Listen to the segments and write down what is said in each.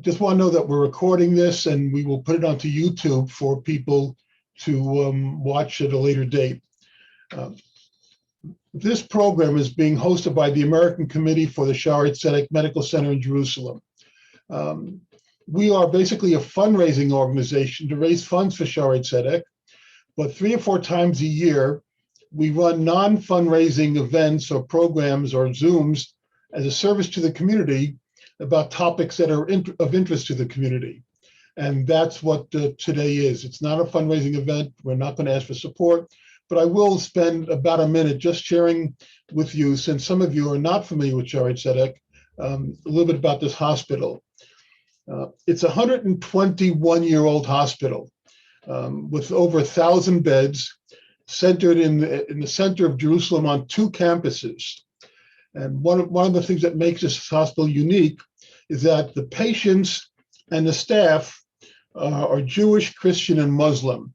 just want to know that we're recording this and we will put it onto YouTube for people to watch at a later date. This program is being hosted by the American Committee for the Shaare Zedek Medical Center in Jerusalem. We are basically a fundraising organization to raise funds for Shaare Zedek, but 3 or 4 times a year, we run non-fundraising events or programs or Zooms as a service to the community about topics that are of interest to the community. And that's what today is. It's not a fundraising event. We're not going to ask for support, but I will spend about a minute just sharing with you, since some of you are not familiar with Shaare Zedek, a little bit about this hospital. It's a 121-year-old hospital with over 1,000 beds, centered in the center of Jerusalem on 2 campuses. And one of the things that makes this hospital unique is that the patients and the staff are Jewish, Christian, and Muslim.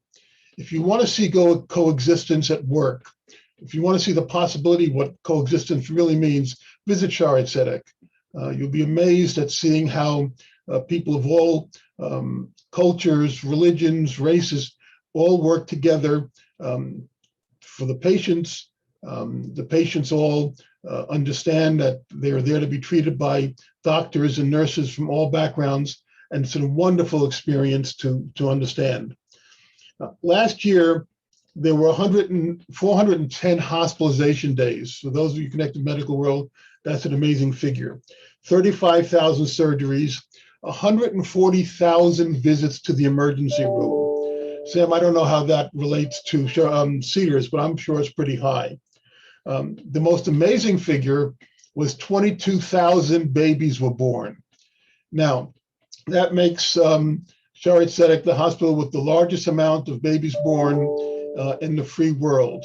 If you want to see coexistence at work, if you want to see the possibility of what coexistence really means, visit Shaare Zedek. You'll be amazed at seeing how people of all cultures, religions, races, all work together for the patients. The patients all understand that they're there to be treated by doctors and nurses from all backgrounds, and it's a wonderful experience to understand. Last year, there were 410 hospitalization days. For those of you connected to the medical world, that's an amazing figure. 35,000 surgeries, 140,000 visits to the emergency room. Sam, I don't know how that relates to Cedars, but I'm sure it's pretty high. The most amazing figure was 22,000 babies were born. Now, that makes Shaare Zedek the hospital with the largest amount of babies born in the free world.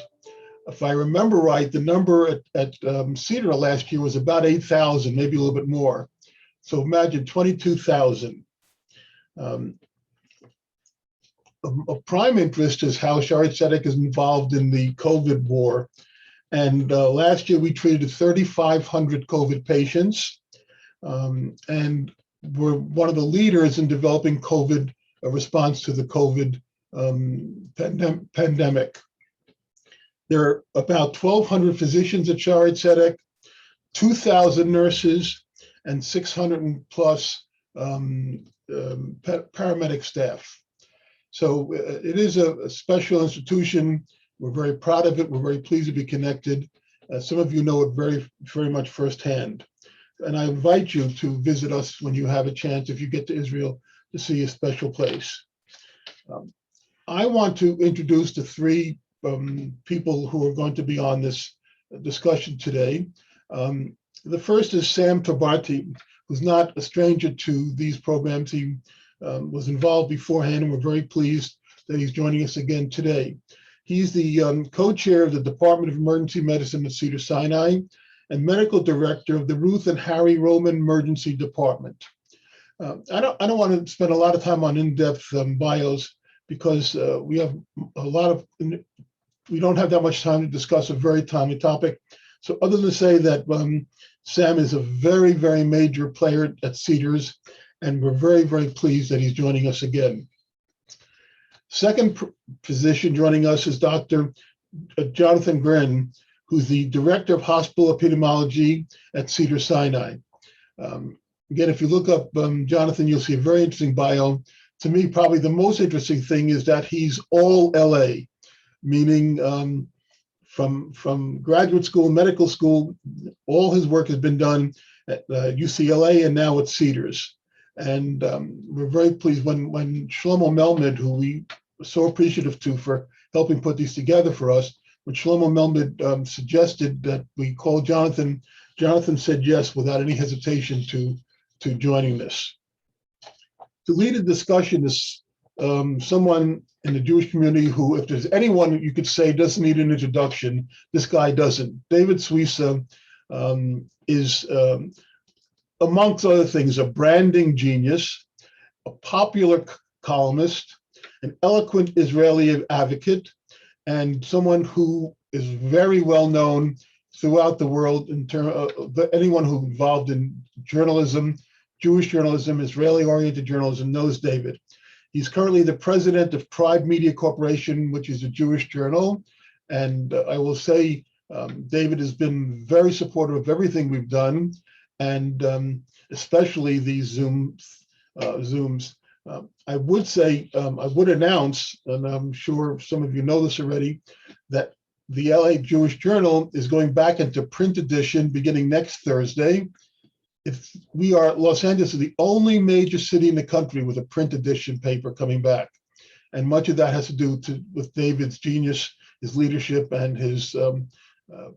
If I remember right, the number at Cedar last year was about 8,000, maybe a little bit more. So imagine 22,000. Of prime interest is how Shaare Zedek is involved in the COVID war. And last year we treated 3,500 COVID patients, and we're one of the leaders in developing COVID, a response to the COVID pandemic. There are about 1,200 physicians at Shaare Zedek, 2,000 nurses, and 600 plus paramedic staff. So it is a special institution. We're very proud of it. We're very pleased to be connected. Some of you know it very, very much firsthand. And I invite you to visit us when you have a chance, if you get to Israel, to see a special place. I want to introduce the 3 people who are going to be on this discussion today. The first is Sam Torbati, who's not a stranger to these programs. He was involved beforehand, and we're very pleased that he's joining us again today. He's the co-chair of the Department of Emergency Medicine at Cedars-Sinai and medical director of the Ruth and Harry Roman Emergency Department. I don't want to spend a lot of time on in-depth bios because we don't have that much time to discuss a very timely topic. So other than to say that Sam is a very, very major player at Cedars, and we're very, very pleased that he's joining us again. Second physician joining us is Dr. Jonathan Grein, who's the director of hospital epidemiology at Cedars-Sinai. Again, if you look up Jonathan, you'll see a very interesting bio. To me, probably the most interesting thing is that he's all LA, meaning from graduate school, medical school, all his work has been done at UCLA and now at Cedars. And we're very pleased when Shlomo Melmed, who we were so appreciative to for helping put these together for us, when Shlomo Melmed suggested that we call Jonathan, Jonathan said yes without any hesitation to joining this. To lead a discussion is someone in the Jewish community who, if there's anyone you could say doesn't need an introduction, this guy doesn't. David Suissa is, amongst other things, a branding genius, a popular columnist, an eloquent Israeli advocate, and someone who is very well known throughout the world in terms of anyone who's involved in journalism, Jewish journalism, Israeli-oriented journalism, knows David. He's currently the president of Tribe Media Corporation, which is a Jewish journal. And I will say, David has been very supportive of everything we've done, and especially these Zooms. I would say, I would announce, and I'm sure some of you know this already, that the LA Jewish Journal is going back into print edition beginning next Thursday. Los Angeles is the only major city in the country with a print edition paper coming back. And much of that has to do with David's genius, his leadership, and his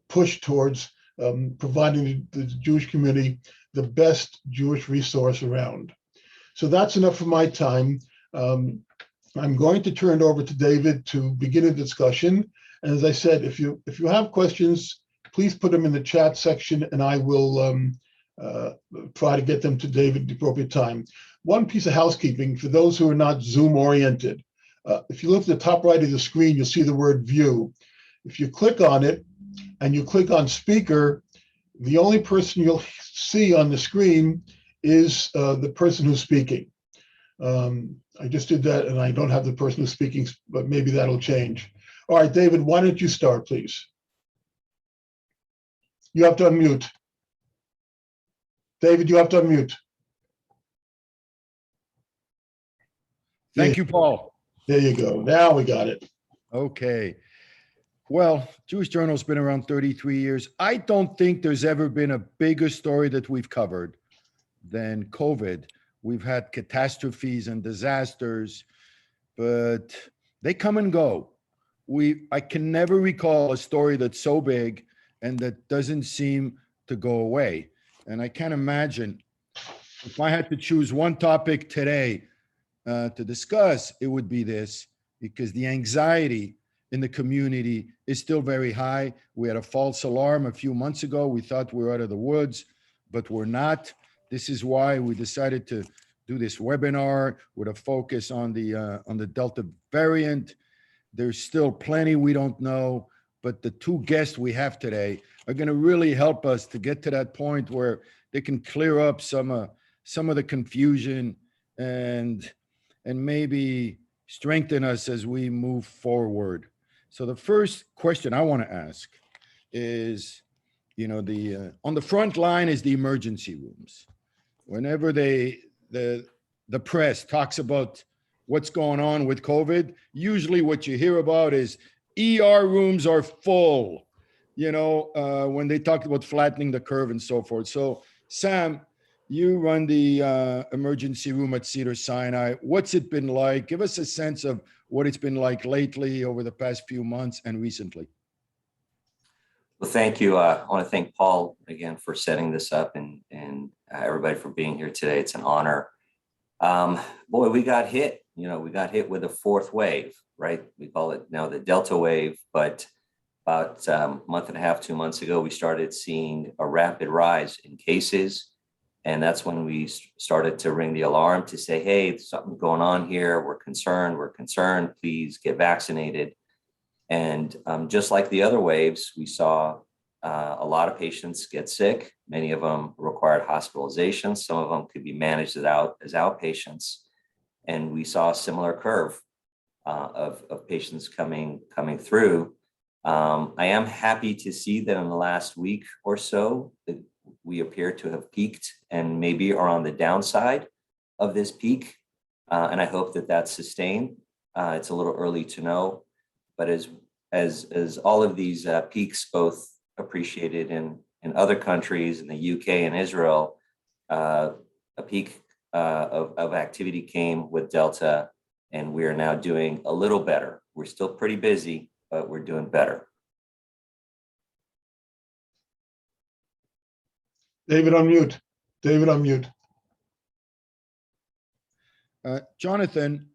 push towards providing the Jewish community the best Jewish resource around. So that's enough for my time. I'm going to turn it over to David to begin a discussion. And as I said, if you have questions, please put them in the chat section, and I will try to get them to David at the appropriate time. One piece of housekeeping for those who are not Zoom oriented. If you look at the top right of the screen, you'll see the word view. If you click on it and you click on speaker, the only person you'll see on the screen is the person who's speaking. I just did that and I don't have the person who's speaking, but maybe that'll change. All right, David, why don't you start, please? You have to unmute. David, you have to unmute. Thank you, Paul. There you go. Now we got it. Okay. Well, Jewish Journal's been around 33 years. I don't think there's ever been a bigger story that we've covered than COVID. We've had catastrophes and disasters, but they come and go. I can never recall a story that's so big and that doesn't seem to go away. And I can't imagine if I had to choose one topic today to discuss, it would be this, because the anxiety in the community is still very high. We had a false alarm a few months ago. We thought we were out of the woods, but we're not. This is why we decided to do this webinar with a focus on the Delta variant. There's still plenty we don't know, but the two guests we have today are going to really help us to get to that point where they can clear up some of the confusion and maybe strengthen us as we move forward. So the first question I want to ask is, on the front line is the emergency rooms. Whenever the press talks about what's going on with COVID, usually what you hear about is ER rooms are full, when they talked about flattening the curve and so forth. So Sam, you run the emergency room at Cedars-Sinai. What's it been like? Give us a sense of what it's been like lately over the past few months and recently. Well, thank you. I want to thank Paul again for setting this up and everybody for being here today. It's an honor. Boy, we got hit. We got hit with a fourth wave, right? We call it now the Delta wave, but about a month and a half, 2 months ago, we started seeing a rapid rise in cases. And that's when we started to ring the alarm to say, hey, there's something going on here. We're concerned. Please get vaccinated. And just like the other waves, we saw a lot of patients get sick. Many of them required hospitalization. Some of them could be managed as outpatients. And we saw a similar curve of patients coming through. I am happy to see that in the last week or so, that we appear to have peaked and maybe are on the downside of this peak. And I hope that that's sustained. It's a little early to know, but as all of these peaks, both appreciated in other countries, in the UK and Israel, a peak of activity came with Delta, and we are now doing a little better. We're still pretty busy, but we're doing better. David, unmute. David, unmute. Jonathan,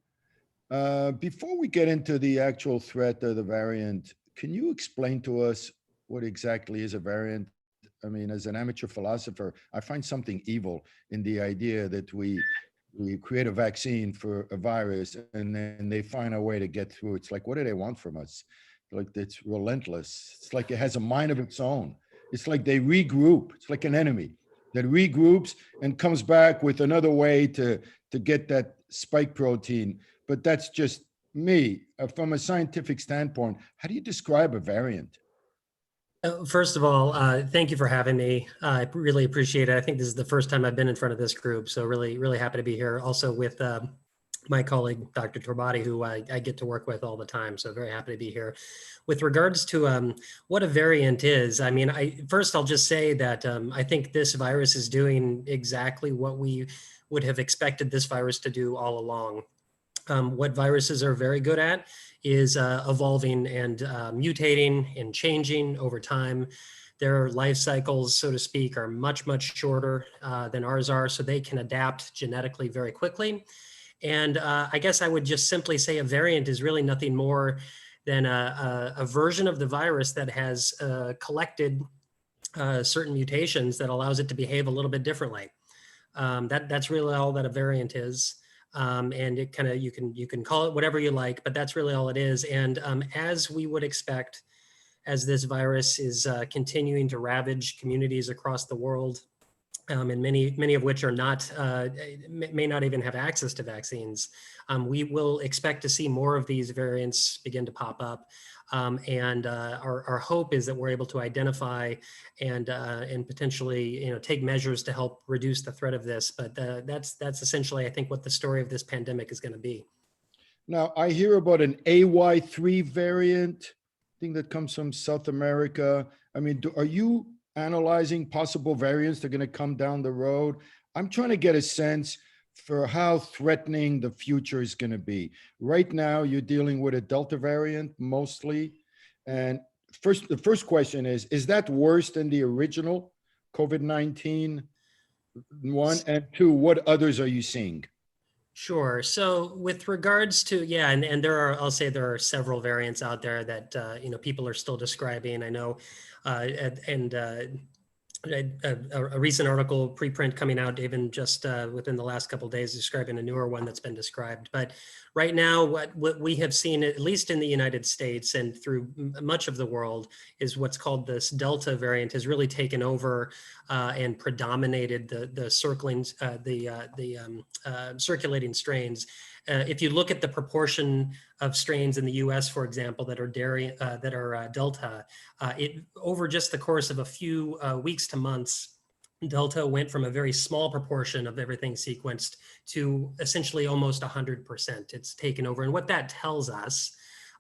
before we get into the actual threat of the variant, can you explain to us what exactly is a variant? I mean, as an amateur philosopher, I find something evil in the idea that we create a vaccine for a virus and then they find a way to get through. It's like, what do they want from us? Like, it's relentless. It's like it has a mind of its own. It's like they regroup. It's like an enemy. that regroups and comes back with another way to get that spike protein. But that's just me. From a scientific standpoint, how do you describe a variant? First of all, thank you for having me. I really appreciate it. I think this is the first time I've been in front of this group, so really, really happy to be here. Also with my colleague, Dr. Torbati, who I get to work with all the time, so very happy to be here. With regards to what a variant is, I mean, first I'll just say that I think this virus is doing exactly what we would have expected this virus to do all along. What viruses are very good at is evolving and mutating and changing over time. Their life cycles, so to speak, are much, much shorter than ours are, so they can adapt genetically very quickly. And I guess I would just simply say a variant is really nothing more than a version of the virus that has collected certain mutations that allows it to behave a little bit differently. That's really all that a variant is. And it kind of, you can call it whatever you like, but that's really all it is. And as we would expect, as this virus is continuing to ravage communities across the world, and many of which are not, may not even have access to vaccines, we will expect to see more of these variants begin to pop up. And our hope is that we're able to identify and potentially, take measures to help reduce the threat of this. But that's essentially, I think, what the story of this pandemic is going to be. Now, I hear about an AY3 variant, thing that comes from South America. I mean, are you analyzing possible variants that are going to come down the road? I'm trying to get a sense for how threatening the future is going to be. Right now, you're dealing with a Delta variant mostly. And the first question is that worse than the original COVID-19 one? And two, what others are you seeing? Sure. So with regards to, yeah, and I'll say there are several variants out there that, people are still describing. I know, a recent article preprint coming out even just within the last couple of days describing a newer one that's been described. But right now, what we have seen, at least in the United States and through much of the world, is what's called this Delta variant has really taken over and predominated the circulating strains. If you look at the proportion of strains in the U.S., for example, that are Delta, over just the course of a few weeks to months, Delta went from a very small proportion of everything sequenced to essentially almost 100%. It's taken over, and what that tells us,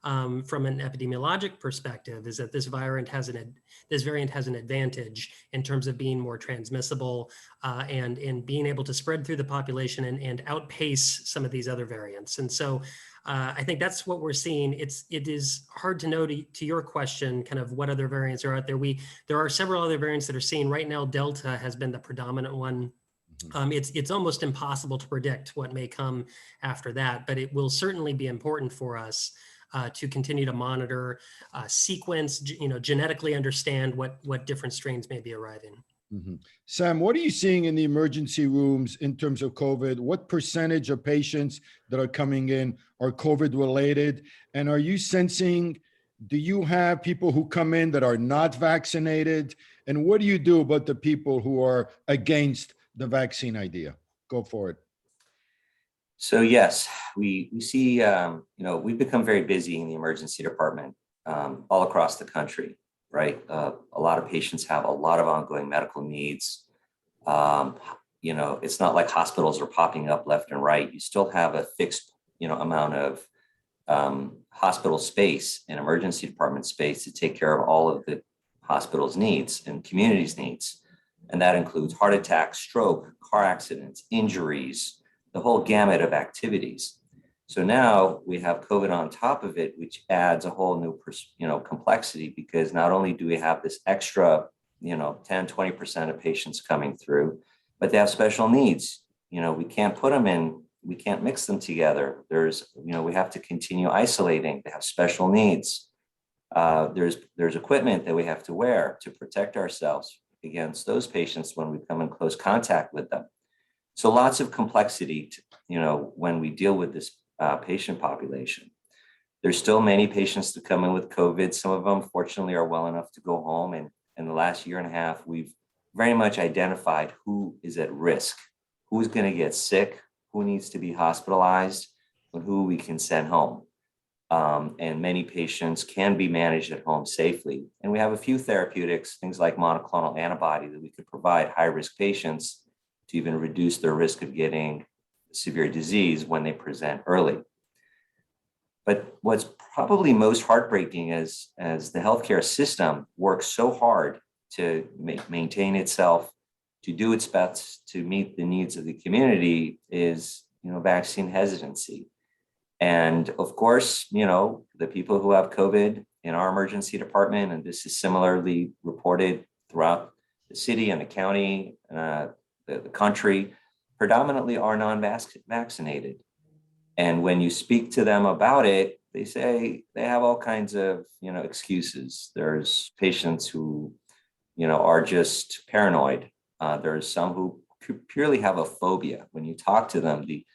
from an epidemiologic perspective, is that this variant has an advantage in terms of being more transmissible and in being able to spread through the population and outpace some of these other variants. And so I think that's what we're seeing. It is hard to know, to your question, kind of what other variants are out there. There are several other variants that are seen right now. Delta has been the predominant one. It's almost impossible to predict what may come after that, but it will certainly be important for us to continue to monitor, sequence, genetically understand what different strains may be arriving. Mm-hmm. Sam, what are you seeing in the emergency rooms in terms of COVID? What percentage of patients that are coming in are COVID related? And are you sensing, do you have people who come in that are not vaccinated? And what do you do about the people who are against the vaccine idea? Go for it. So yes, we see, we've become very busy in the emergency department all across the country, right? A lot of patients have a lot of ongoing medical needs. It's not like hospitals are popping up left and right. You still have a fixed, amount of hospital space and emergency department space to take care of all of the hospital's needs and community's needs. And that includes heart attacks, stroke, car accidents, injuries, the whole gamut of activities. So now we have COVID on top of it, which adds a whole new, complexity, because not only do we have this extra, 10, 20% of patients coming through, but they have special needs. We can't put them in, we can't mix them together. We have to continue isolating. They have special needs. There's equipment that we have to wear to protect ourselves against those patients when we come in close contact with them. So lots of complexity, when we deal with this patient population. There's still many patients that come in with COVID. Some of them, fortunately, are well enough to go home. And in the last year and a half, we've very much identified who is at risk, who's going to get sick, who needs to be hospitalized, and who we can send home. And many patients can be managed at home safely. And we have a few therapeutics, things like monoclonal antibody, that we could provide high-risk patients to even reduce their risk of getting severe disease when they present early. But what's probably most heartbreaking is as the healthcare system works so hard to maintain itself, to do its best to meet the needs of the community, is vaccine hesitancy. And of course, the people who have COVID in our emergency department, and this is similarly reported throughout the city and the county, the country, predominantly are non-vaccinated. And when you speak to them about it, they say they have all kinds of, excuses. There's patients who, are just paranoid. There's some who purely have a phobia. When you talk to them, the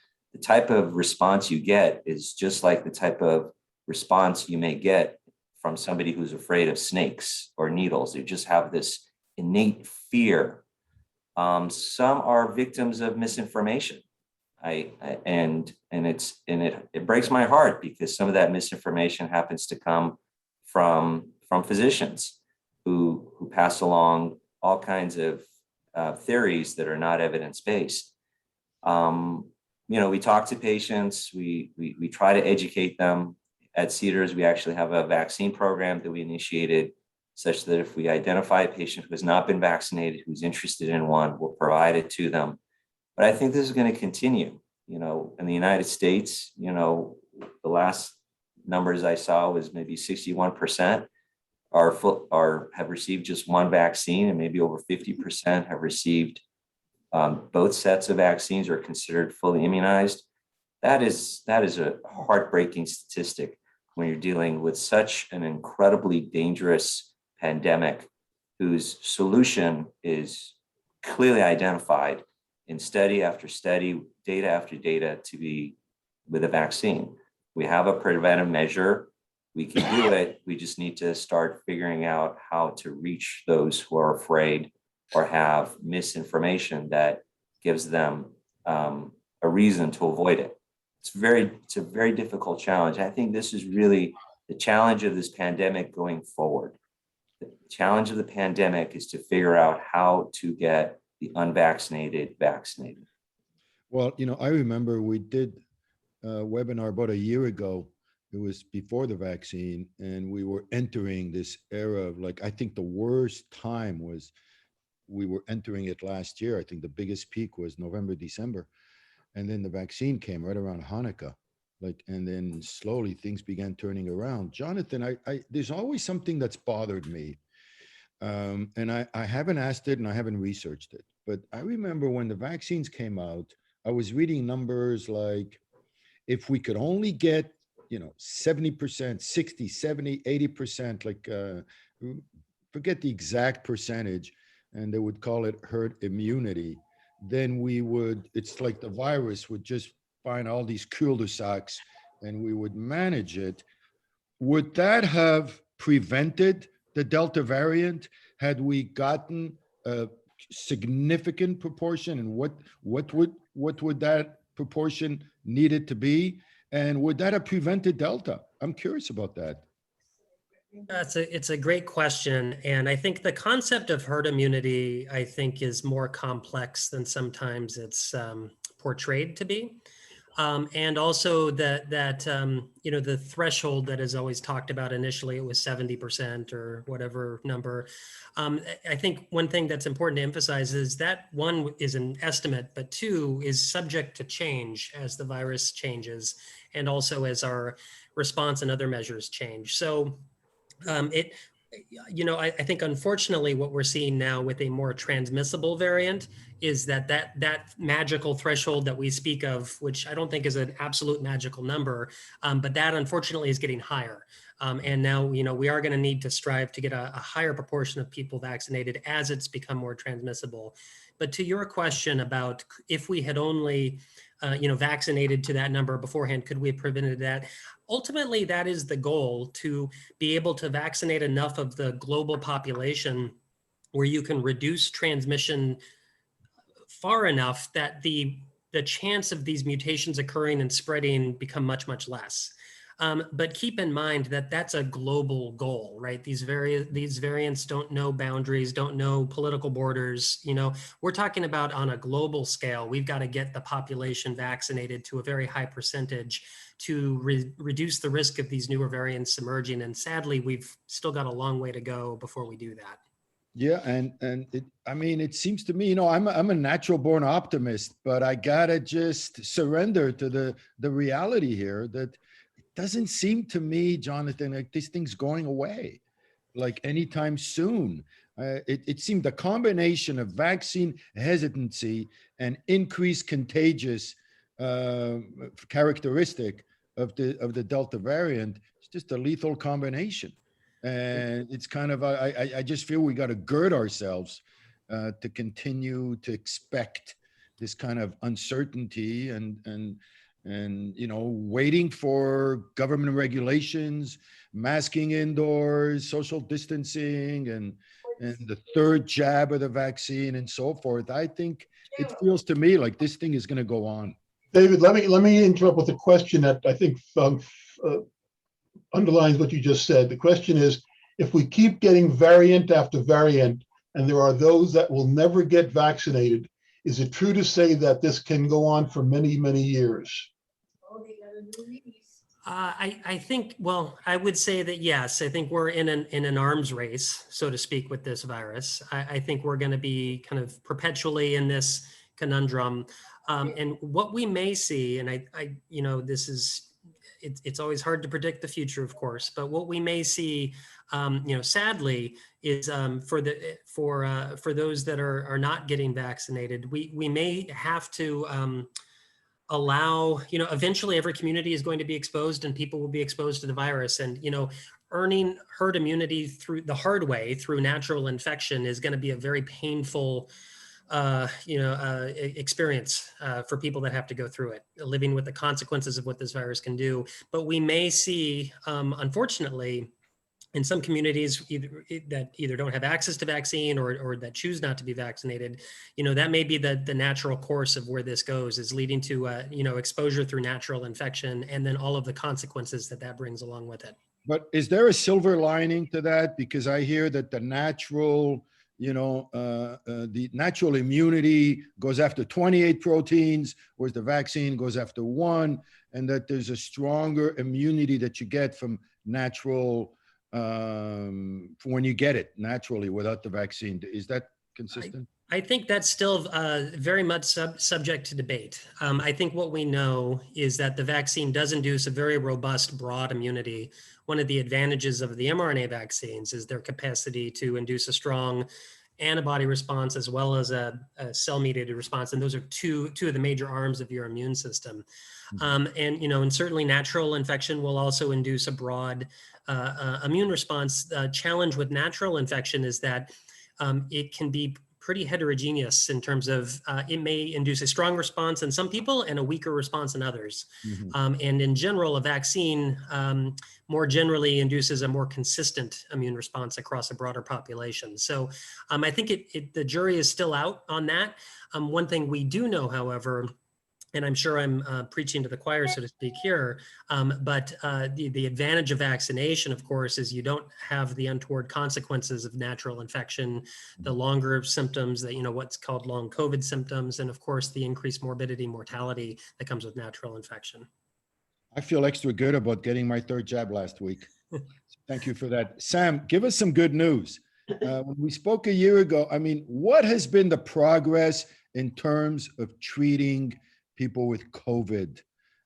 type of response you get is just like the type of response you may get from somebody who's afraid of snakes or needles. They just have this innate fear. Some are victims of misinformation. It breaks my heart because some of that misinformation happens to come from physicians who pass along all kinds of theories that are not evidence-based. We talk to patients, we try to educate them. At Cedars, we actually have a vaccine program that we initiated such that if we identify a patient who has not been vaccinated, who's interested in one, we'll provide it to them. But I think this is going to continue. In the United States, the last numbers I saw was maybe 61% have received just one vaccine, and maybe over 50% have received both sets of vaccines or considered fully immunized. That is a heartbreaking statistic when you're dealing with such an incredibly dangerous pandemic whose solution is clearly identified in study after study, data after data, to be with a vaccine. We have a preventive measure. We can do it. We just need to start figuring out how to reach those who are afraid or have misinformation that gives them a reason to avoid it. It's a very difficult challenge. I think this is really the challenge of this pandemic going forward. The challenge of the pandemic is to figure out how to get the unvaccinated vaccinated. Well, I remember we did a webinar about a year ago. It was before the vaccine, and we were entering this era of, I think the worst time was, we were entering it last year. I think the biggest peak was November, December. And then the vaccine came right around Hanukkah. And then slowly things began turning around. Jonathan, there's always something that's bothered me. And I haven't asked it and I haven't researched it, but I remember when the vaccines came out, I was reading numbers like, if we could only get, 70%, 60, 70, 80%, forget the exact percentage, and they would call it herd immunity, then it's like the virus would just find all these cul-de-sacs and we would manage it. Would that have prevented the Delta variant had we gotten a significant proportion, and what would that proportion needed to be? And would that have prevented Delta? I'm curious about that. It's a great question. And I think the concept of herd immunity, I think, is more complex than sometimes it's portrayed to be. And also the threshold that is always talked about initially, it was 70% or whatever number. I think one thing that's important to emphasize is that one is an estimate, but two is subject to change as the virus changes and also as our response and other measures change. So I think unfortunately what we're seeing now with a more transmissible variant is that magical threshold that we speak of, which I don't think is an absolute magical number, but that unfortunately is getting higher. And now, we are going to need to strive to get a higher proportion of people vaccinated as it's become more transmissible. But to your question about if we had only, vaccinated to that number beforehand, could we have prevented that? Ultimately, that is the goal, to be able to vaccinate enough of the global population where you can reduce transmission far enough that the chance of these mutations occurring and spreading become much, much less. But keep in mind that that's a global goal, right? These variants don't know boundaries, don't know political borders. You know, we're talking about on a global scale, we've got to get the population vaccinated to a very high percentage to reduce the risk of these newer variants emerging. And sadly, we've still got a long way to go before we do that. Yeah, and it seems to me, I'm a natural born optimist, but I gotta just surrender to the reality here that it doesn't seem to me, Jonathan, like this thing's going away, like anytime soon. It seemed the combination of vaccine hesitancy and increased contagious characteristic of the Delta variant is just a lethal combination. And it's kind of, I just feel we got to gird ourselves to continue to expect this kind of uncertainty and waiting for government regulations, masking indoors, social distancing, and the third jab of the vaccine and so forth. I think it feels to me like this thing is going to go on. David, let me interrupt with a question that I think underlines what you just said. The question is, if we keep getting variant after variant, and there are those that will never get vaccinated, is it true to say that this can go on for many, many years? I think, well, I would say that yes, I think we're in an arms race, so to speak, with this virus. I think we're going to be kind of perpetually in this conundrum. And what we may see, and this is, it's always hard to predict the future, of course, but what we may see, sadly, is for those that are not getting vaccinated, we may have to allow, eventually every community is going to be exposed and people will be exposed to the virus, and earning herd immunity through the hard way through natural infection is going to be a very painful experience for people that have to go through it, living with the consequences of what this virus can do. But we may see, unfortunately, in some communities that either don't have access to vaccine or that choose not to be vaccinated, that may be the natural course of where this goes, is leading to, exposure through natural infection and then all of the consequences that brings along with it. But is there a silver lining to that? Because I hear that the natural immunity goes after 28 proteins, whereas the vaccine goes after 1, and that there's a stronger immunity that you get from natural, when you get it naturally without the vaccine. Is that consistent? I think that's still very much subject to debate. I think what we know is that the vaccine does induce a very robust, broad immunity. One of the advantages of the mRNA vaccines is their capacity to induce a strong antibody response as well as a cell-mediated response. And those are two of the major arms of your immune system. And certainly natural infection will also induce a broad immune response. The challenge with natural infection is that it can be pretty heterogeneous in terms of it may induce a strong response in some people and a weaker response in others. And in general, a vaccine more generally induces a more consistent immune response across a broader population. So I think the jury is still out on that. One thing we do know, however, and I'm sure I'm preaching to the choir, so to speak here, but the advantage of vaccination, of course, is you don't have the untoward consequences of natural infection, the longer symptoms, that what's called long COVID symptoms, and of course the increased morbidity, mortality that comes with natural infection. I feel extra good about getting my 3rd jab last week. Thank you for that. Sam, give us some good news. When we spoke a year ago, what has been the progress in terms of treating people with COVID?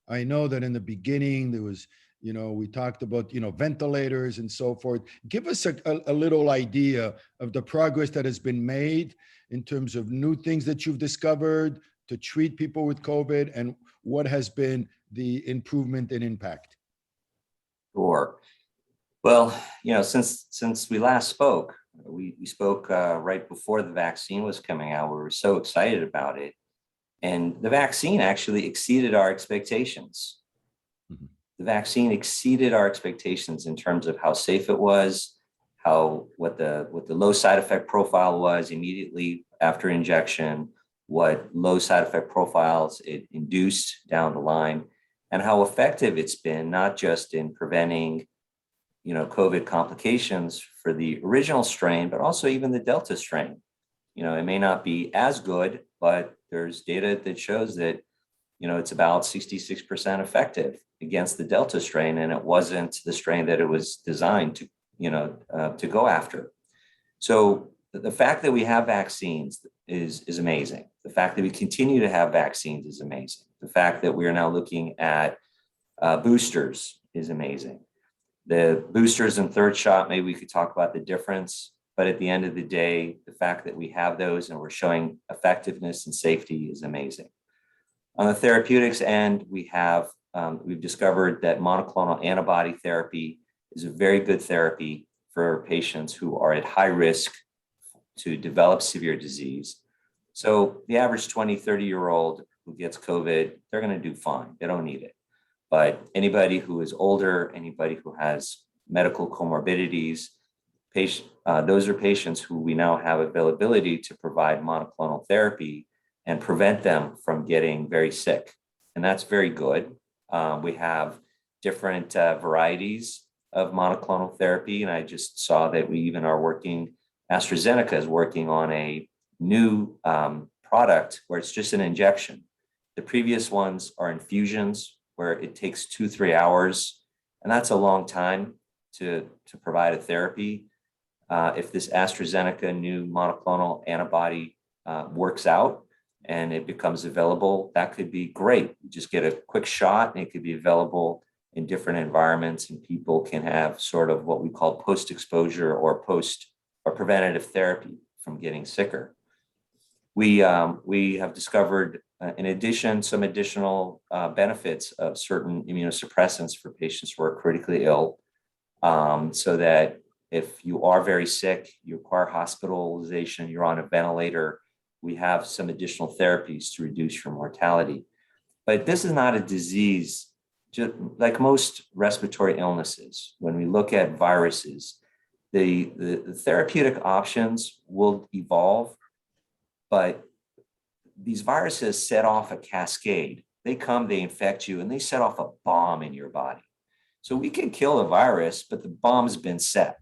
I know that in the beginning there was, we talked about, ventilators and so forth. Give us a little idea of the progress that has been made in terms of new things that you've discovered to treat people with COVID, and what has been the improvement and impact. Sure. Well, since we last spoke, we spoke right before the vaccine was coming out. We were so excited about it. And the vaccine actually exceeded our expectations. The vaccine exceeded our expectations in terms of how safe it was, what the low side effect profile was immediately after injection, what low side effect profiles it induced down the line, and how effective it's been, not just in preventing, COVID complications for the original strain, but also even the Delta strain. It may not be as good, but there's data that shows that, it's about 66% effective against the Delta strain, and it wasn't the strain that it was designed to, to go after. So the fact that we have vaccines is amazing. The fact that we continue to have vaccines is amazing. The fact that we are now looking at boosters is amazing. The boosters and third shot, maybe we could talk about the difference, but at the end of the day, the fact that we have those and we're showing effectiveness and safety is amazing. On the therapeutics end, we've discovered that monoclonal antibody therapy is a very good therapy for patients who are at high risk to develop severe disease. So the average 20, 30-year-old who gets COVID, they're going to do fine. They don't need it. But anybody who is older, anybody who has medical comorbidities, those are patients who we now have availability to provide monoclonal therapy and prevent them from getting very sick. And that's very good. We have different varieties of monoclonal therapy. And I just saw that we even are AstraZeneca is working on a new product where it's just an injection. The previous ones are infusions where it takes 2-3 hours. And that's a long time to provide a therapy. If this AstraZeneca new monoclonal antibody works out and it becomes available, that could be great. You just get a quick shot and it could be available in different environments, and people can have sort of what we call post-exposure or preventative therapy from getting sicker. We have discovered, in addition, some additional benefits of certain immunosuppressants for patients who are critically ill, so that if you are very sick, you require hospitalization, you're on a ventilator, we have some additional therapies to reduce your mortality. But this is not a disease, just like most respiratory illnesses. When we look at viruses, the therapeutic options will evolve, but these viruses set off a cascade. They come, they infect you, and they set off a bomb in your body. So we can kill a virus, but the bomb's been set.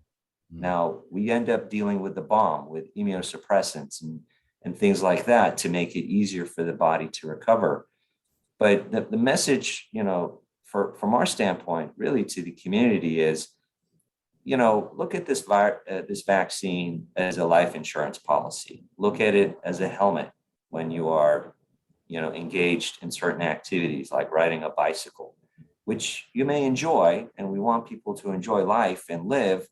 Now, we end up dealing with the bomb with immunosuppressants and things like that to make it easier for the body to recover. But the message, from our standpoint, really to the community is, look at this vaccine as a life insurance policy. Look at it as a helmet when you are, engaged in certain activities like riding a bicycle, which you may enjoy, and we want people to enjoy life and live.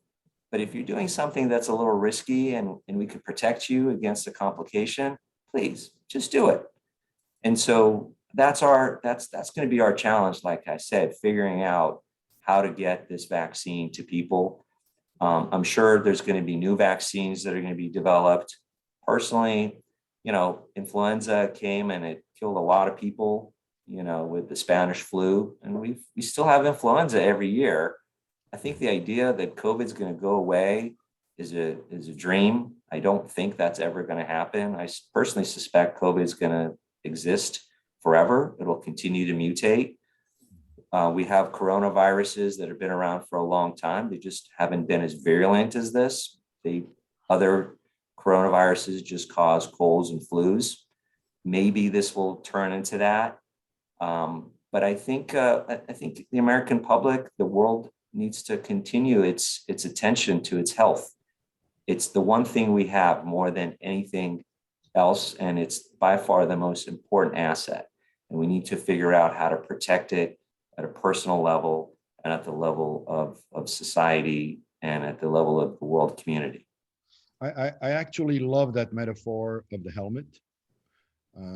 But if you're doing something that's a little risky and we can protect you against a complication, please just do it. And so that's going to be our challenge, like I said, figuring out how to get this vaccine to people. I'm sure there's going to be new vaccines that are going to be developed. Personally, influenza came and it killed a lot of people, with the Spanish flu, and we still have influenza every year. I think the idea that COVID is going to go away is a dream. I don't think that's ever going to happen. I personally suspect COVID is going to exist forever. It'll continue to mutate. We have coronaviruses that have been around for a long time. They just haven't been as virulent as this. Other coronaviruses just cause colds and flus. Maybe this will turn into that. But I think the American public, the world, needs to continue its attention to its health. It's the one thing we have more than anything else, and it's by far the most important asset. And we need to figure out how to protect it at a personal level and at the level of society and at the level of the world community. I actually love that metaphor of the helmet.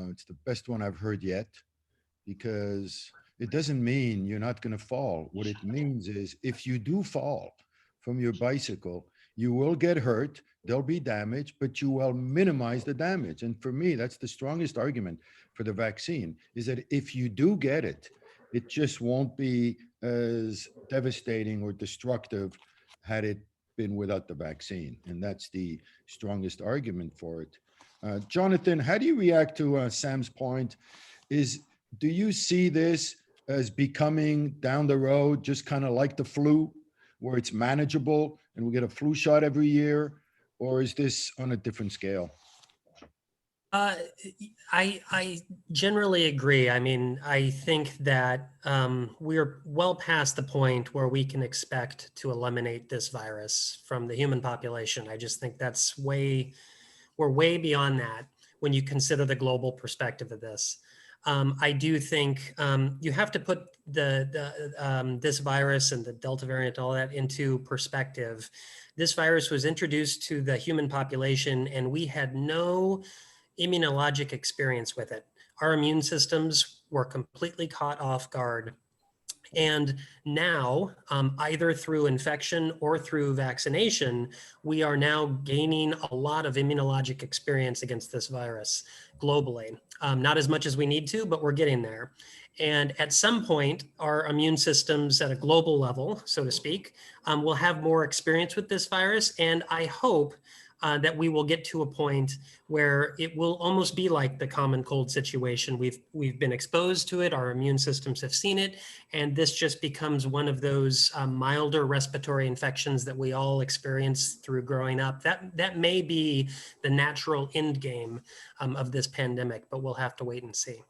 It's the best one I've heard yet, because it doesn't mean you're not going to fall. What it means is if you do fall from your bicycle, you will get hurt, there'll be damage, but you will minimize the damage. And for me, that's the strongest argument for the vaccine, is that if you do get it, it just won't be as devastating or destructive had it been without the vaccine. And that's the strongest argument for it. Jonathan, how do you react to Sam's point? Do you see this as becoming down the road, just kind of like the flu, where it's manageable and we get a flu shot every year? Or is this on a different scale? I generally agree. I mean, I think that we're well past the point where we can expect to eliminate this virus from the human population. I just think we're way beyond that when you consider the global perspective of this. I do think you have to put this virus and the Delta variant, all that into perspective. This virus was introduced to the human population and we had no immunologic experience with it. Our immune systems were completely caught off guard. And now, either through infection or through vaccination, we are now gaining a lot of immunologic experience against this virus globally. Not as much as we need to, but we're getting there. And at some point, our immune systems at a global level, so to speak, will have more experience with this virus. And I hope that we will get to a point where it will almost be like the common cold situation. We've been exposed to it, our immune systems have seen it, and this just becomes one of those milder respiratory infections that we all experience through growing up. That may be the natural end game of this pandemic, but we'll have to wait and see.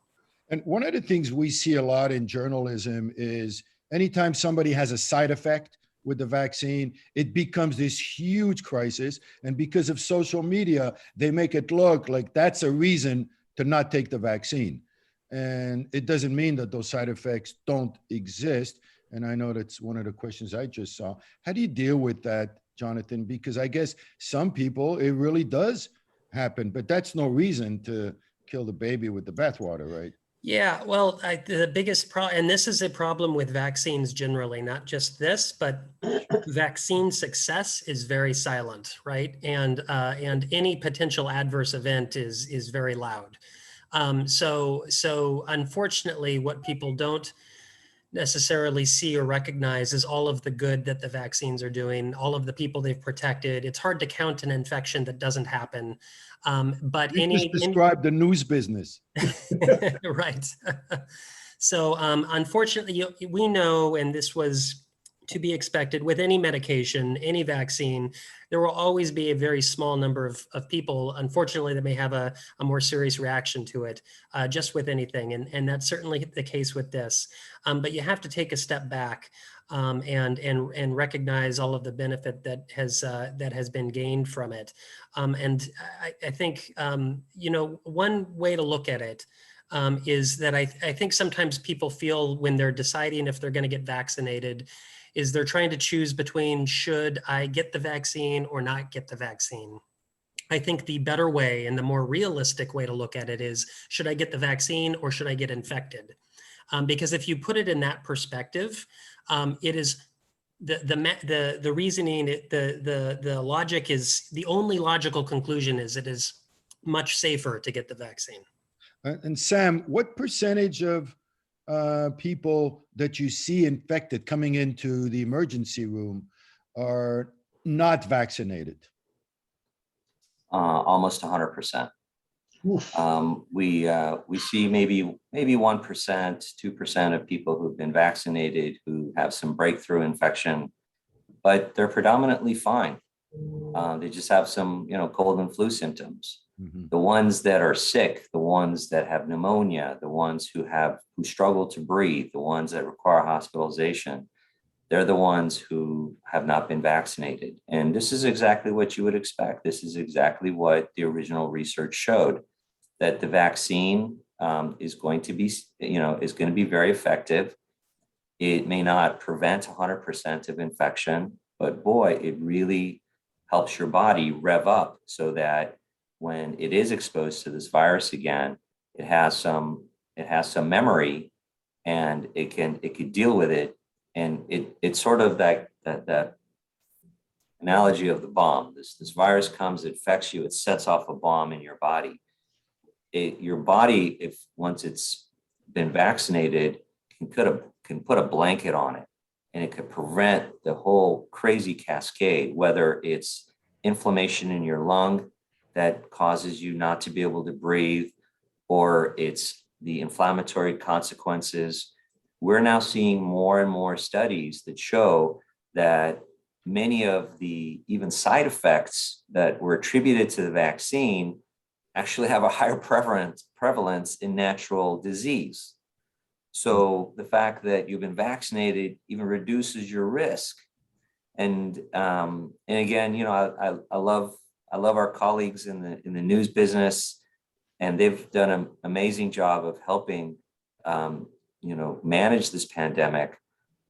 And one of the things we see a lot in journalism is anytime somebody has a side effect with the vaccine, it becomes this huge crisis. And because of social media, they make it look like that's a reason to not take the vaccine. And it doesn't mean that those side effects don't exist. And I know that's one of the questions I just saw. How do you deal with that, Jonathan? Because I guess some people, it really does happen, but that's no reason to kill the baby with the bathwater, right? Yeah, well, the biggest problem, and this is a problem with vaccines generally, not just this, but vaccine success is very silent, right? And any potential adverse event is very loud. So unfortunately, what people don't necessarily see or recognize is all of the good that the vaccines are doing, all of the people they've protected. It's hard to count an infection that doesn't happen. But You just described the news business. right. So unfortunately, we know, and this was to be expected with any medication, any vaccine, there will always be a very small number of people, unfortunately, that may have a more serious reaction to it, just with anything. And that's certainly the case with this. But you have to take a step back and recognize all of the benefit that has been gained from it. And I think, one way to look at it is that I think sometimes people feel when they're deciding if they're going to get vaccinated, is they're trying to choose between should I get the vaccine or not get the vaccine. I think the better way and the more realistic way to look at it is, should I get the vaccine or should I get infected? Because if you put it in that perspective, it is the reasoning, the logic is, the only logical conclusion is it is much safer to get the vaccine. And Sam, what percentage of people that you see infected coming into the emergency room are not vaccinated? Almost 100%. We see maybe 1%, 2% of people who've been vaccinated who have some breakthrough infection, but they're predominantly fine. They just have some, cold and flu symptoms. Mm-hmm. The ones that are sick, the ones that have pneumonia, the ones who struggle to breathe, the ones that require hospitalization, they're the ones who have not been vaccinated. And this is exactly what you would expect. This is exactly what the original research showed, that the vaccine is going to be very effective. It may not prevent 100% of infection, but boy, it really helps your body rev up so that when it is exposed to this virus again, it has some memory, and it can deal with it. And it's sort of that analogy of the bomb. This virus comes, it infects you, it sets off a bomb in your body. Your body, if once it's been vaccinated, can put a blanket on it. and it could prevent the whole crazy cascade, whether it's inflammation in your lung that causes you not to be able to breathe, or it's the inflammatory consequences. We're now seeing more and more studies that show that many of the even side effects that were attributed to the vaccine actually have a higher prevalence in natural disease. So the fact that you've been vaccinated even reduces your risk. And again, you know, I love our colleagues in the news business, and they've done an amazing job of helping, you know, manage this pandemic.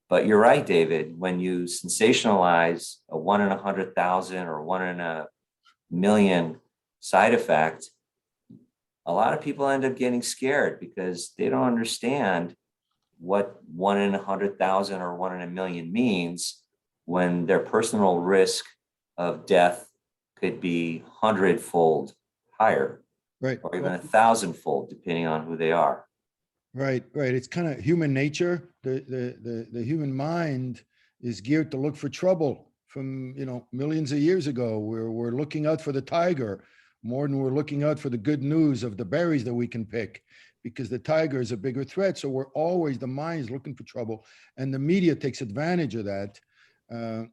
But you're right, David, when you sensationalize a 1 in 100,000 or 1 in a million side effect, a lot of people end up getting scared because they don't understand what 1 in 100,000 or 1 in a million means, when their personal risk of death could be 100-fold higher, Right. or even 1,000-fold, depending on who they are. Right. It's kind of human nature. The human mind is geared to look for trouble from, you know, millions of years ago. We're looking out for the tiger more than we're looking out for the good news of the berries that we can pick, because the tiger is a bigger threat. So we're always, the mind is looking for trouble, and the media takes advantage of that.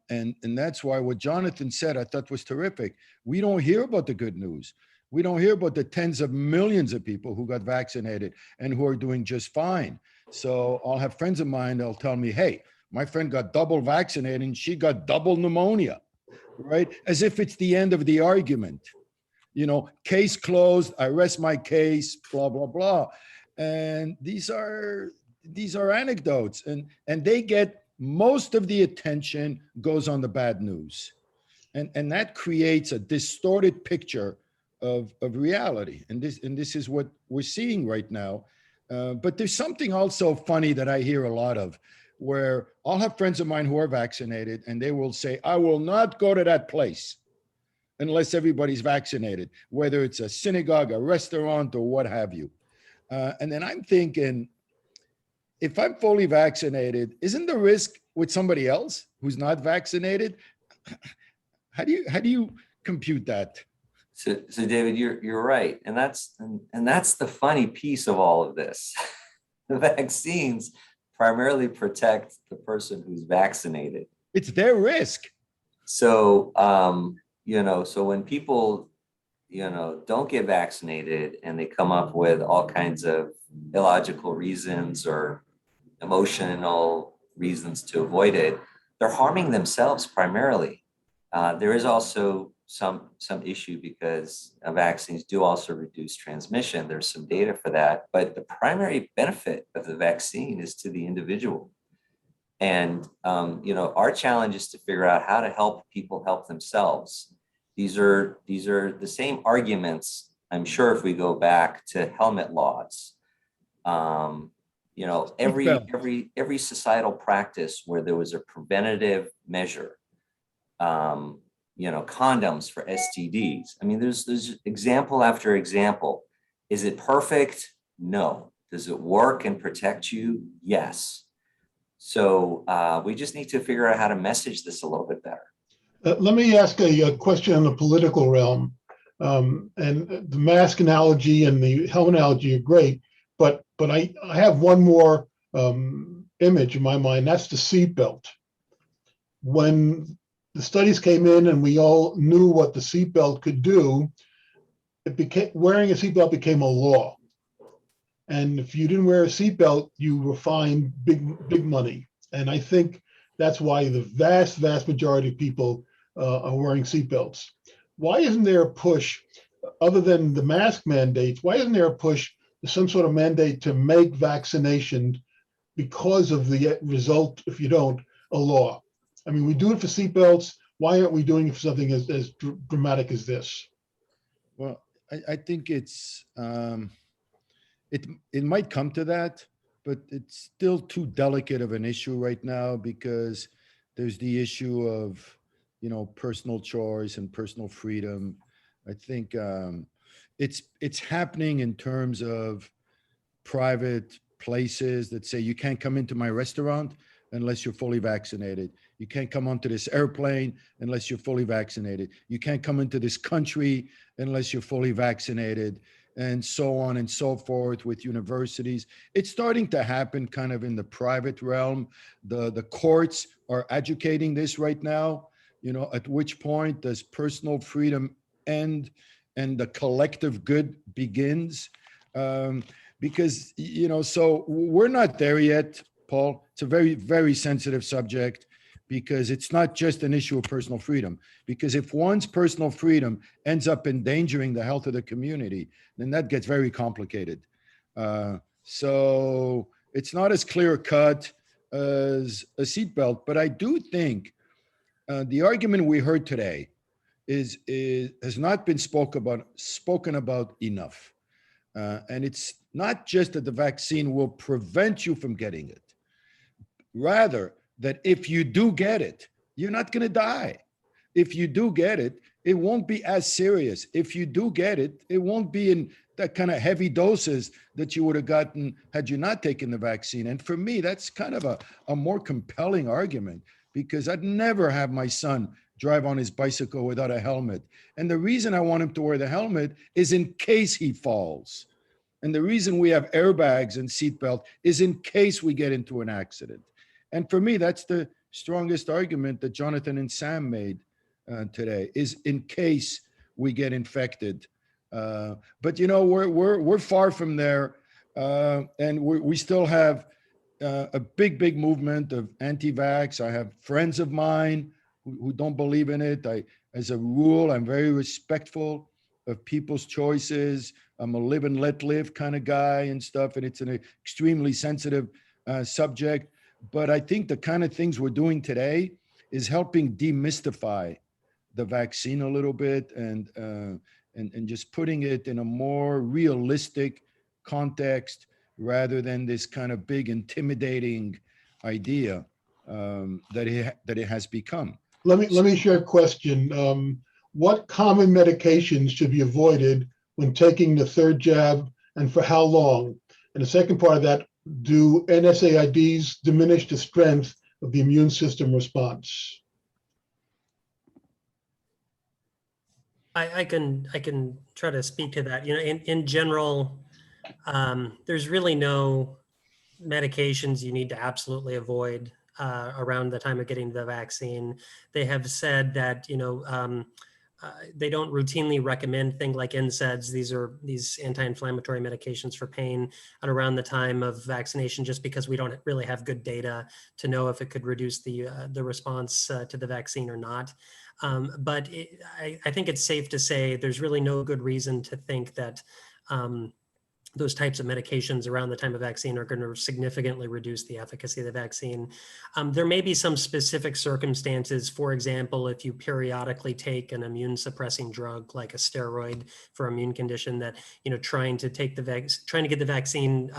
And that's why what Jonathan said, I thought was terrific. We don't hear about the good news. We don't hear about the tens of millions of people who got vaccinated and who are doing just fine. So I'll have friends of mine, they'll tell me, hey, my friend got double vaccinated and she got double pneumonia, right? As if it's the end of the argument. You know, case closed, I rest my case, blah, blah, blah. And these are anecdotes, and they get most of the attention goes on the bad news. And that creates a distorted picture of reality. And this is what we're seeing right now. But there's something also funny that I hear a lot of, where I'll have friends of mine who are vaccinated and they will say, I will not go to that place unless everybody's vaccinated, whether it's a synagogue, a restaurant, or what have you. And then I'm thinking, if I'm fully vaccinated, isn't the risk with somebody else who's not vaccinated? How do you compute that? So David, you're right, and that's the funny piece of all of this. The vaccines primarily protect the person who's vaccinated. It's their risk. So you know, so when people, you know, don't get vaccinated and they come up with all kinds of illogical reasons or emotional reasons to avoid it, they're harming themselves primarily. There is also some issue because vaccines do also reduce transmission. There's some data for that, but the primary benefit of the vaccine is to the individual. And you know, our challenge is to figure out how to help people help themselves. These are the same arguments, I'm sure, if we go back to helmet laws. You know, every societal practice where there was a preventative measure, you know, condoms for STDs. I mean, there's example after example. Is it perfect? No. Does it work and protect you? Yes. So we just need to figure out how to message this a little bit better. Let me ask a question in the political realm. And the mask analogy and the helmet analogy are great, but I have one more image in my mind. That's the seatbelt. When the studies came in and we all knew what the seatbelt could do, wearing a seatbelt became a law. And if you didn't wear a seatbelt, you were fined big money. And I think that's why the vast majority of people are wearing seatbelts. Why isn't there a push, other than the mask mandates, why isn't there a push to some sort of mandate to make vaccination, because of the result, if you don't, a law? I mean, we do it for seatbelts. Why aren't we doing it for something as dramatic as this? Well, I think it's it might come to that, but it's still too delicate of an issue right now, because there's the issue of, you know, personal choice and personal freedom. I think it's happening in terms of private places that say you can't come into my restaurant, unless you're fully vaccinated. You can't come onto this airplane unless you're fully vaccinated. You can't come into this country unless you're fully vaccinated, and so on and so forth with universities. It's starting to happen kind of in the private realm. The courts are educating this right now, at which point does personal freedom end and the collective good begins? Because, so we're not there yet, Paul. It's a very, very sensitive subject because it's not just an issue of personal freedom. Because if one's personal freedom ends up endangering the health of the community, then that gets very complicated. So it's not as clear cut as a seatbelt, but I do think the argument we heard today has not been spoken about enough. And it's not just that the vaccine will prevent you from getting it. Rather, that if you do get it, you're not going to die. If you do get it, it won't be as serious. If you do get it, it won't be in that kind of heavy doses that you would have gotten had you not taken the vaccine. And for me, that's kind of a more compelling argument, because I'd never have my son drive on his bicycle without a helmet. And the reason I want him to wear the helmet is in case he falls. And the reason we have airbags and seatbelt is in case we get into an accident. And for me, that's the strongest argument that Jonathan and Sam made today, is in case we get infected. But we're far from there, and we still have a big movement of anti-vax. I have friends of mine who don't believe in it. As a rule, I'm very respectful of people's choices. I'm a live and let live kind of guy and stuff, and it's an extremely sensitive subject. But I think the kind of things we're doing today is helping demystify the vaccine a little bit, and just putting it in a more realistic context rather than this kind of big intimidating idea that it has become. Let me share a question. What common medications should be avoided when taking the third jab, and for how long? And the second part of that, do NSAIDs diminish the strength of the immune system response? I can try to speak to that. In general, there's really no medications you need to absolutely avoid around the time of getting the vaccine. They have said that they don't routinely recommend things like NSAIDs. These anti-inflammatory medications for pain at around the time of vaccination, just because we don't really have good data to know if it could reduce the response to the vaccine or not. But I think it's safe to say there's really no good reason to think that those types of medications around the time of vaccine are going to significantly reduce the efficacy of the vaccine. There may be some specific circumstances. For example, if you periodically take an immune suppressing drug like a steroid for immune condition, that trying to get the vaccine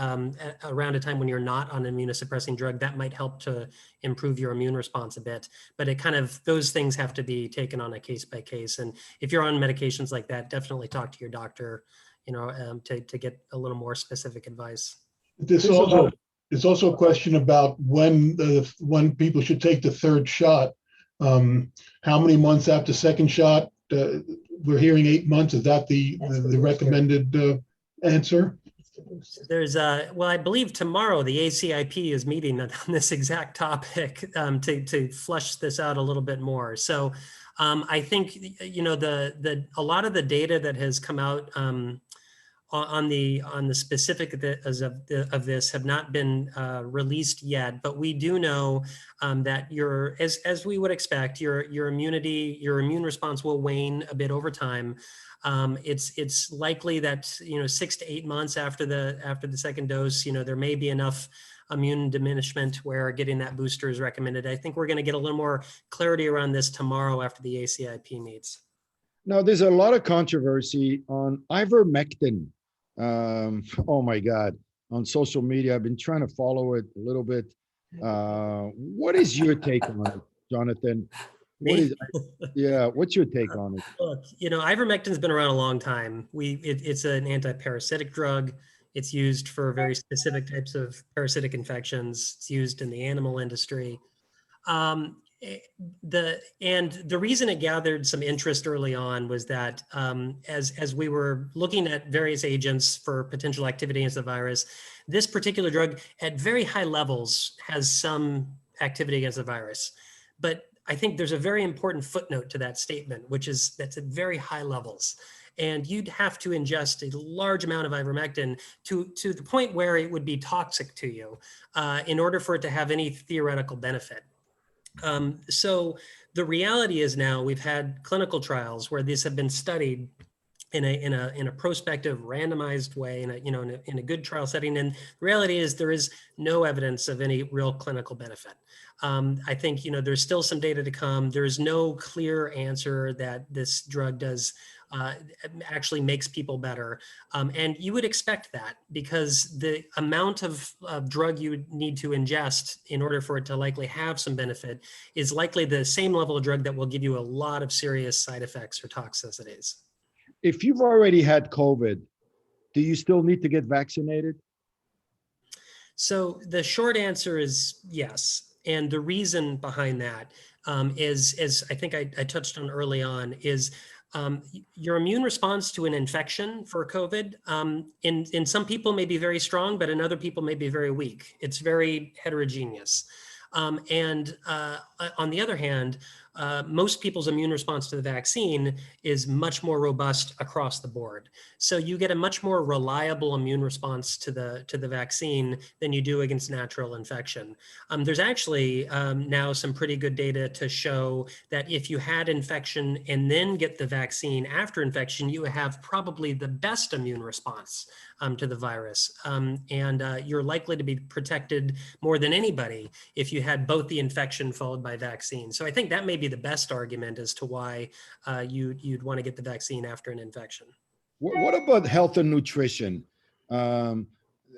around a time when you're not on an immunosuppressing drug, that might help to improve your immune response a bit. But those things have to be taken on a case by case. And if you're on medications like that, definitely talk to your doctor to get a little more specific advice. There's also a question about when people should take the third shot. How many months after second shot? We're hearing 8 months. Is that the recommended answer? There's I believe tomorrow the ACIP is meeting on this exact topic to flush this out a little bit more. So I think a lot of the data that has come out on the specific of this have not been released yet, but we do know that as we would expect, your immune response will wane a bit over time. It's likely that 6 to 8 months after the second dose, there may be enough immune diminishment where getting that booster is recommended. I think we're going to get a little more clarity around this tomorrow after the ACIP meets. Now, there's a lot of controversy on ivermectin. Oh my God, on social media. I've been trying to follow it a little bit. What is your take on it, Jonathan? What's your take on it? Look, ivermectin's been around a long time. It's an anti-parasitic drug. It's used for very specific types of parasitic infections. It's used in the animal industry. The reason it gathered some interest early on was that as we were looking at various agents for potential activity against the virus, this particular drug at very high levels has some activity against the virus. But I think there's a very important footnote to that statement, which is that's at very high levels. And you'd have to ingest a large amount of ivermectin to the point where it would be toxic to you in order for it to have any theoretical benefit. So the reality is now we've had clinical trials where these have been studied in a prospective randomized way in a good trial setting. And the reality is there is no evidence of any real clinical benefit. I think, there's still some data to come. There's no clear answer that this drug does actually makes people better. And you would expect that because the amount of drug you would need to ingest in order for it to likely have some benefit is likely the same level of drug that will give you a lot of serious side effects or toxicities. If you've already had COVID, do you still need to get vaccinated? So the short answer is yes. And the reason behind that is, as I think I touched on early on, is your immune response to an infection for COVID in some people may be very strong, but in other people may be very weak. It's very heterogeneous. And on the other hand, most people's immune response to the vaccine is much more robust across the board. So you get a much more reliable immune response to the vaccine than you do against natural infection. There's actually now some pretty good data to show that if you had infection and then get the vaccine after infection, you have probably the best immune response to the virus. And you're likely to be protected more than anybody if you had both the infection followed by vaccine. So I think that may be the best argument as to why you'd want to get the vaccine after an infection. What about health and nutrition? How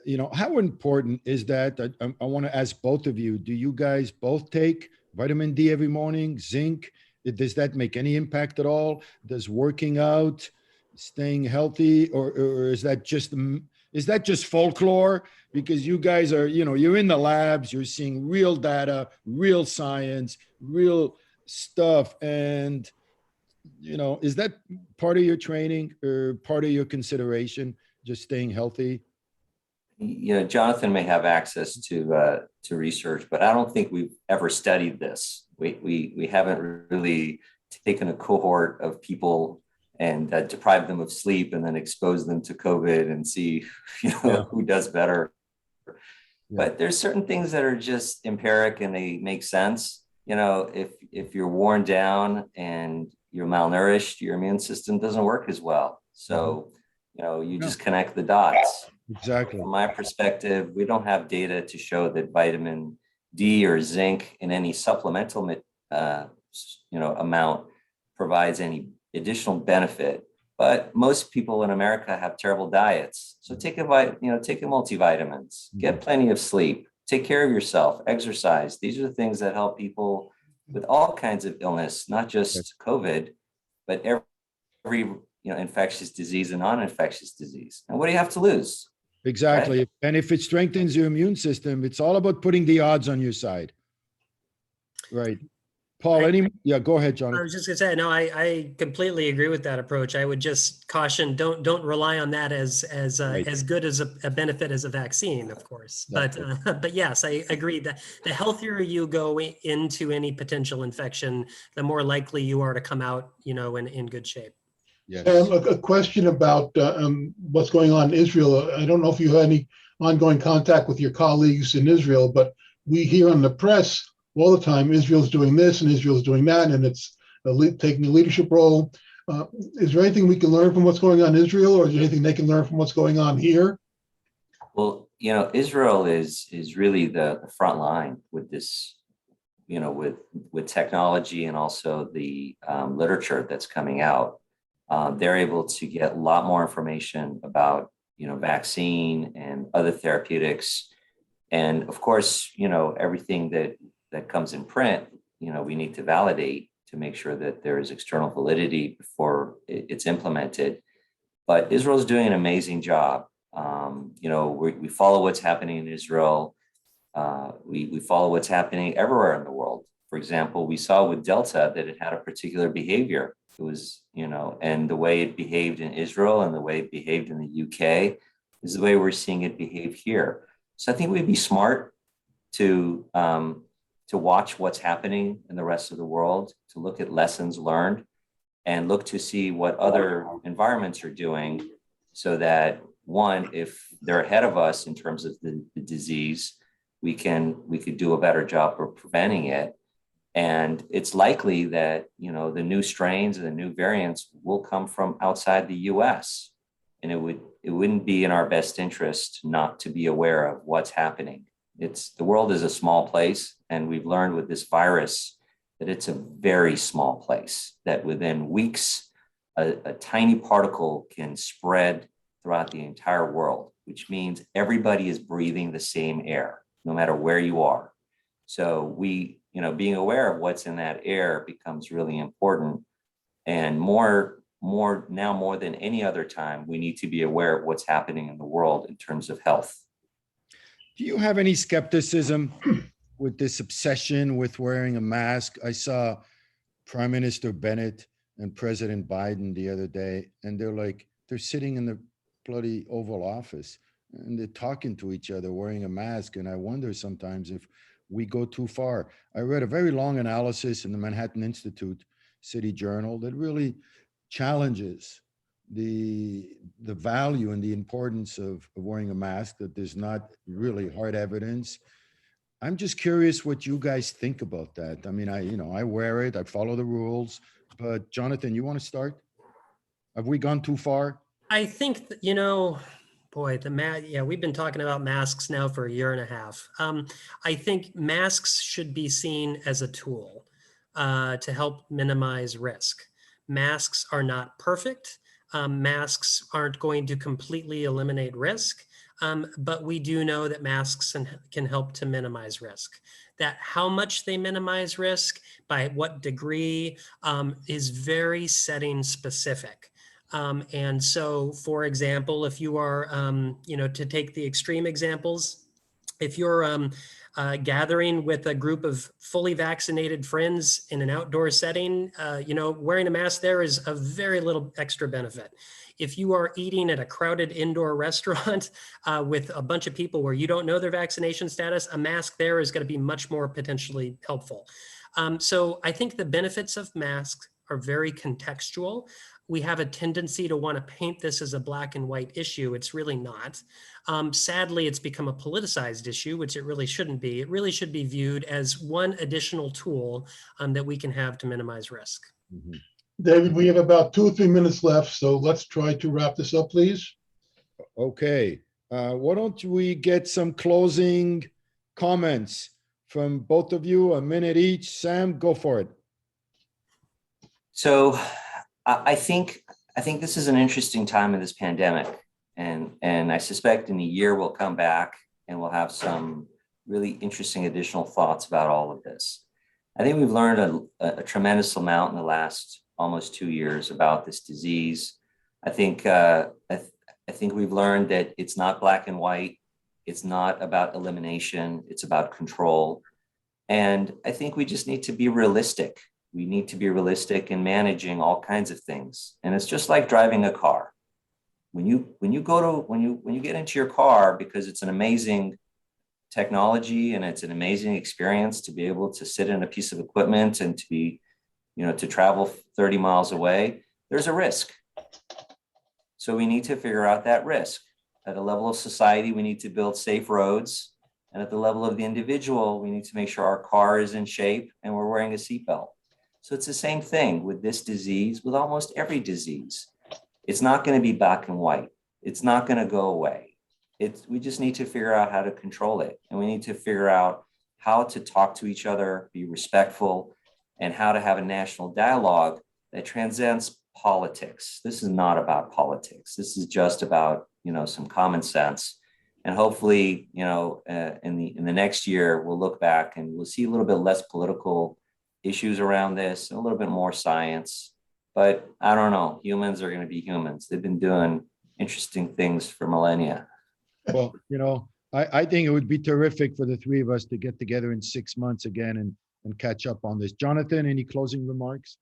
important is that? I want to ask both of you, do you guys both take vitamin D every morning, zinc? Does that make any impact at all? Does working out, staying healthy, or is that just folklore? Because you guys are, you're in the labs, you're seeing real data, real science, real stuff. And, is that part of your training or part of your consideration, just staying healthy? Jonathan may have access to research, but I don't think we've ever studied this. We haven't really taken a cohort of people and deprive them of sleep and then expose them to COVID and see, who does better. Yeah. But there's certain things that are just empiric and they make sense. If you're worn down and you're malnourished, your immune system doesn't work as well. So, you just connect the dots. Exactly. From my perspective, we don't have data to show that vitamin D or zinc in any supplemental, amount provides any additional benefit. But most people in America have terrible diets. So take a multivitamins, get plenty of sleep, take care of yourself, exercise. These are the things that help people with all kinds of illness, not just COVID, but every infectious disease and non-infectious disease. And what do you have to lose? Exactly. Right? And if it strengthens your immune system, it's all about putting the odds on your side. Right. Paul, go ahead, Jonathan. I was just gonna say, no, I completely agree with that approach. I would just caution, don't rely on that as good as a benefit as a vaccine, of course. Exactly. But yes, I agree that the healthier you go into any potential infection, the more likely you are to come out, in good shape. Yes. A question about what's going on in Israel. I don't know if you had any ongoing contact with your colleagues in Israel, but we hear on the press all the time, Israel's doing this and Israel's doing that, and it's taking a leadership role. Is there anything we can learn from what's going on in Israel, or is there anything they can learn from what's going on here? Well, Israel is really the front line with this, with technology and also the literature that's coming out. They're able to get a lot more information about, vaccine and other therapeutics. And of course, everything that comes in print, we need to validate to make sure that there is external validity before it's implemented. But Israel is doing an amazing job. We follow what's happening in Israel. We follow what's happening everywhere in the world. For example, we saw with Delta that it had a particular behavior. It was, and the way it behaved in Israel and the way it behaved in the UK is the way we're seeing it behave here. So I think we'd be smart to watch what's happening in the rest of the world, to look at lessons learned and look to see what other environments are doing so that, one, if they're ahead of us in terms of the disease, we could do a better job of preventing it. And it's likely that, the new strains and the new variants will come from outside the US. And it wouldn't be in our best interest not to be aware of what's happening. The world is a small place, and we've learned with this virus that it's a very small place, that within weeks, a tiny particle can spread throughout the entire world, which means everybody is breathing the same air, no matter where you are. So being aware of what's in that air becomes really important. And more than any other time, we need to be aware of what's happening in the world in terms of health. Do you have any skepticism with this obsession with wearing a mask? I saw Prime Minister Bennett and President Biden the other day, and they're sitting in the bloody Oval Office and they're talking to each other wearing a mask. And I wonder sometimes if we go too far. I read a very long analysis in the Manhattan Institute City Journal that really challenges the value and the importance of wearing a mask, that there's not really hard evidence. I'm just curious what you guys think about that. I mean, I wear it, I follow the rules, but Jonathan, you want to start? Have we gone too far? I think that, we've been talking about masks now for a year and a half. I think masks should be seen as a tool to help minimize risk. Masks are not perfect. Masks aren't going to completely eliminate risk, but we do know that masks can help to minimize risk. That how much they minimize risk, by what degree, is very setting specific. And so, for example, if you are, to take the extreme examples, if you're gathering with a group of fully vaccinated friends in an outdoor setting, wearing a mask there is of very little extra benefit. If you are eating at a crowded indoor restaurant with a bunch of people where you don't know their vaccination status, a mask there is going to be much more potentially helpful. So I think the benefits of masks are very contextual. We have a tendency to want to paint this as a black and white issue. It's really not. Sadly, it's become a politicized issue, which it really shouldn't be. It really should be viewed as one additional tool that we can have to minimize risk. Mm-hmm. David, we have about 2 or 3 minutes left, so let's try to wrap this up, please. Okay. Why don't we get some closing comments from both of you, a minute each. Sam, go for it. So I think this is an interesting time in this pandemic, and I suspect in a year we'll come back and we'll have some really interesting additional thoughts about all of this. I think we've learned a tremendous amount in the last almost 2 years about this disease. I think we've learned that it's not black and white. It's not about elimination. It's about control. And I think we just need to be realistic. We need to be realistic in managing all kinds of things. And it's just like driving a car. When you get into your car, because it's an amazing technology and it's an amazing experience to be able to sit in a piece of equipment and to be, to travel 30 miles away, there's a risk. So we need to figure out that risk. At a level of society, we need to build safe roads. And at the level of the individual, we need to make sure our car is in shape and we're wearing a seatbelt. So it's the same thing with this disease, with almost every disease. It's not going to be black and white. It's not going to go away. We just need to figure out how to control it. And we need to figure out how to talk to each other, be respectful, and how to have a national dialogue that transcends politics. This is not about politics. This is just about, some common sense. And hopefully, in the next year, we'll look back and we'll see a little bit less political issues around this, and a little bit more science. But I don't know, humans are going to be humans. They've been doing interesting things for millennia. Well, I think it would be terrific for the three of us to get together in 6 months again and catch up on this. Jonathan, any closing remarks?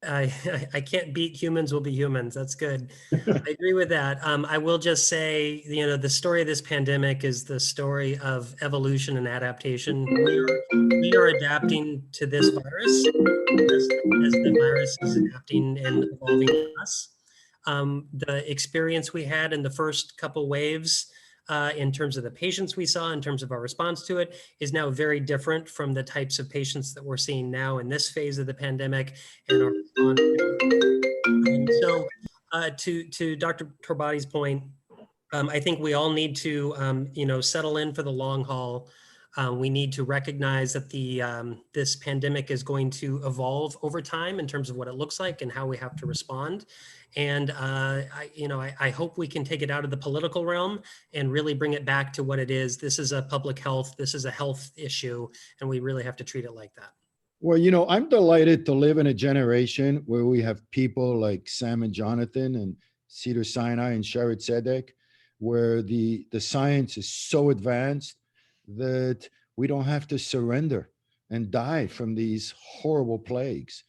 I can't beat humans will be humans. That's good. I agree with that. I will just say, the story of this pandemic is the story of evolution and adaptation. We are adapting to this virus as the virus is adapting and evolving to us. The experience we had in the first couple waves, in terms of the patients we saw, in terms of our response to it, is now very different from the types of patients that we're seeing now in this phase of the pandemic and our response to it. And so to Dr. Torbati's point, I think we all need to, settle in for the long haul. We need to recognize that this pandemic is going to evolve over time in terms of what it looks like and how we have to respond. And I hope we can take it out of the political realm and really bring it back to what it is. This is a public health, this is a health issue, and we really have to treat it like that. Well, I'm delighted to live in a generation where we have people like Sam and Jonathan and Cedars-Sinai and Shaare Zedek, where the science is so advanced that we don't have to surrender and die from these horrible plagues.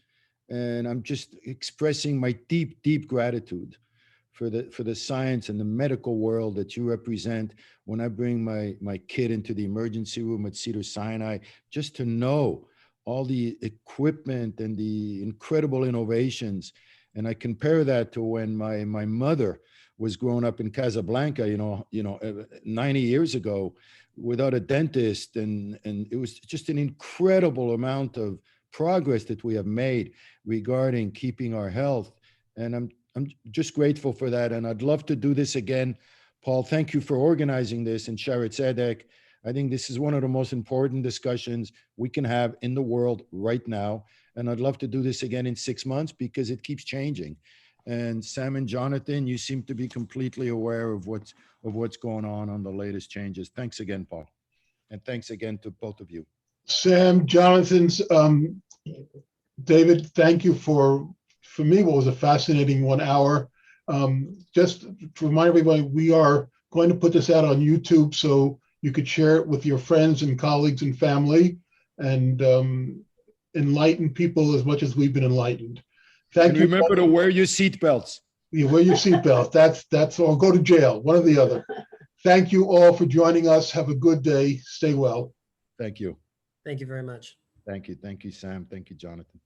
And I'm just expressing my deep, deep gratitude for the science and the medical world that you represent. When I bring my kid into the emergency room at Cedars-Sinai, just to know all the equipment and the incredible innovations. And I compare that to when my mother was growing up in Casablanca, 90 years ago, without a dentist. And it was just an incredible amount of progress that we have made regarding keeping our health. And I'm just grateful for that. And I'd love to do this again. Paul, thank you for organizing this, and Shaare Zedek. I think this is one of the most important discussions we can have in the world right now. And I'd love to do this again in 6 months because it keeps changing. And Sam and Jonathan, you seem to be completely aware of what's going on the latest changes. Thanks again, Paul. And thanks again to both of you. Sam, Jonathan's, David, thank you for me, what was a fascinating 1 hour. Just to remind everybody, we are going to put this out on YouTube so you could share it with your friends and colleagues and family and enlighten people as much as we've been enlightened. Thank you. Remember to wear your seatbelts. You wear your seatbelt. That's all. Go to jail, one or the other. Thank you all for joining us. Have a good day. Stay well. Thank you. Thank you very much. Thank you. Thank you, Sam. Thank you, Jonathan.